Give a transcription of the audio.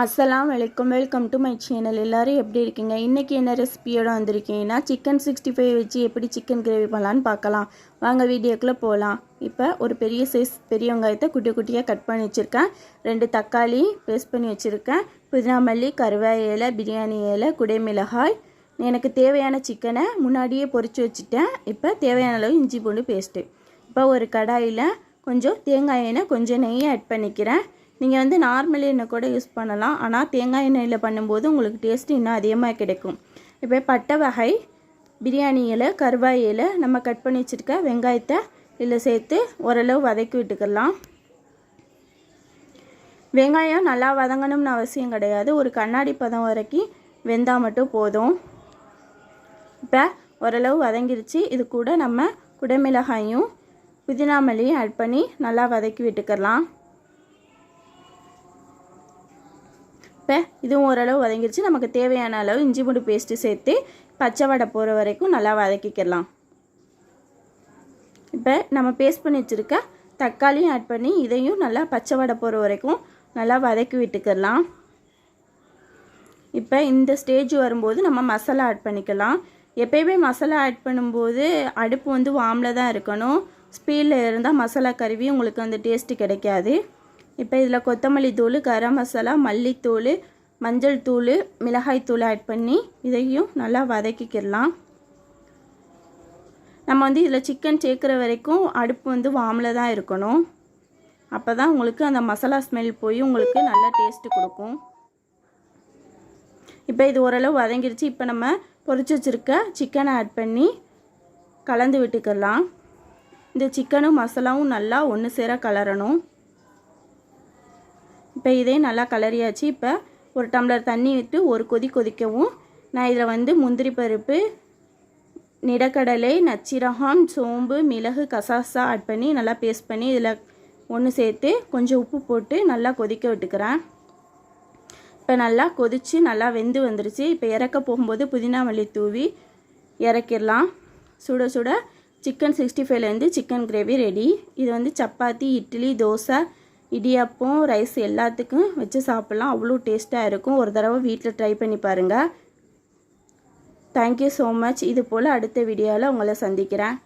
அஸ்ஸலாமு அலைக்கும், welcome to my channel. எல்லோரும் எப்படி இருக்கீங்க? இன்றைக்கி என்ன ரெசிபியோடு வந்திருக்கீங்கன்னா, சிக்கன் 65 வச்சு எப்படி சிக்கன் கிரேவி பண்ணலான்னு பார்க்கலாம். வாங்க வீடியோக்குள்ளே போகலாம். இப்போ ஒரு பெரிய சைஸ் பெரிய வெங்காயத்தை குட்டி குட்டியாக கட் பண்ணி வச்சுருக்கேன். 2 தக்காளி பேஸ்ட் பண்ணி வச்சுருக்கேன். புதினா மல்லி, கருவேப்பிலை இலை, பிரியாணி இலை, குடைமிளகாய். எனக்கு தேவையான சிக்கனை முன்னாடியே பொரித்து வச்சுட்டேன். இப்போ தேவையான அளவு இஞ்சி பூண்டு பேஸ்ட்டு. இப்போ ஒரு கடாயில் கொஞ்சம் தேங்காய் எண்ணெய், கொஞ்சம் நெய் ஆட் பண்ணிக்கிறேன். நீங்கள் வந்து நார்மல் எண்ணெய் கூட யூஸ் பண்ணலாம். ஆனால் தேங்காய் எண்ணெயில் பண்ணும்போது உங்களுக்கு டேஸ்ட்டு இன்னும் அதிகமாக கிடைக்கும். இப்போ பட்டை வகை, பிரியாணி இலை, கருவாய் இலை, நம்ம கட் பண்ணி வச்சுருக்க வெங்காயத்தை இதில் சேர்த்து ஓரளவு வதக்கி விட்டுக்கலாம். வெங்காயம் நல்லா வதங்கணும்னு அவசியம் கிடையாது. ஒரு கண்ணாடி பதம் வரைக்கும் வெந்தால் மட்டும் போதும். இப்போ ஓரளவு வதங்கிருச்சு. இது கூட நம்ம குடைமிளகாயும் புதினா மல்லியும் ஆட் பண்ணி நல்லா வதக்கி விட்டுக்கலாம். இப்போ இதுவும் ஓரளவு வதங்கிருச்சு. நமக்கு தேவையான அளவு இஞ்சி பூண்டு பேஸ்ட்டு சேர்த்து பச்சை வடை போகிற வரைக்கும் நல்லா வதக்கிக்கலாம். இப்போ நம்ம பேஸ்ட் பண்ணி வச்சுருக்க தக்காளியும் ஆட் பண்ணி இதையும் நல்லா பச்சை வடை போகிற வரைக்கும் நல்லா வதக்கி விட்டுக்கலாம். இப்போ இந்த ஸ்டேஜ் வரும்போது நம்ம மசாலா ஆட் பண்ணிக்கலாம். எப்போயுமே மசாலா ஆட் பண்ணும்போது அடுப்பு வந்து வாமில் தான் இருக்கணும். ஸ்பீடில் இருந்தால் மசாலா கருவி உங்களுக்கு அந்த டேஸ்ட்டு கிடைக்காது. இப்போ இதில் கொத்தமல்லி தூள், கரம் மசாலா, மல்லித்தூள், மஞ்சள் தூள், மிளகாய் தூள் ஆட் பண்ணி இதையும் நல்லா வதக்கிக்கலாம். நம்ம வந்து இதில் சிக்கன் சேர்க்குற வரைக்கும் அடுப்பு வந்து வாமில் தான் இருக்கணும். அப்போ தான் உங்களுக்கு அந்த மசாலா ஸ்மெல் போய் உங்களுக்கு நல்ல டேஸ்ட்டு கொடுக்கும். இப்போ இது ஓரளவு வதங்கிருச்சு. இப்போ நம்ம பொரிச்சு வச்சுருக்க சிக்கனை ஆட் பண்ணி கலந்து விட்டுக்கலாம். இந்த சிக்கனும் மசாலாவும் நல்லா ஒன்று சேர கலரணும். இப்போ இதே நல்லா கலரியாச்சு. இப்போ ஒரு டம்ளர் தண்ணி விட்டு ஒரு கொதிக்கவும். நான் இதில் வந்து முந்திரி பருப்பு, நிலக்கடலை, நச்சீரகம், சோம்பு, மிளகு, கசாசா ஆட் பண்ணி நல்லா பேஸ்ட் பண்ணி இதில் ஒன்று சேர்த்து கொஞ்சம் உப்பு போட்டு நல்லா கொதிக்க விட்டுக்கிறேன். இப்போ நல்லா கொதித்து நல்லா வெந்து வந்துருச்சு. இப்போ இறக்க போகும்போது புதினா மல்லி தூவி இறக்கிடலாம். சுட சுட சிக்கன் 65லேருந்து சிக்கன் கிரேவி ரெடி. இது வந்து சப்பாத்தி, இட்லி, தோசை, இடியாப்பம், ரைஸ் எல்லாத்துக்கும் வச்சு சாப்பிட்லாம். அவ்வளோ டேஸ்ட்டாக இருக்கும். ஒரு தடவை வீட்டில் ட்ரை பண்ணி பாருங்கள். Thank you so much. இது போல் அடுத்த வீடியோவில் உங்களை சந்திக்கிறேன்.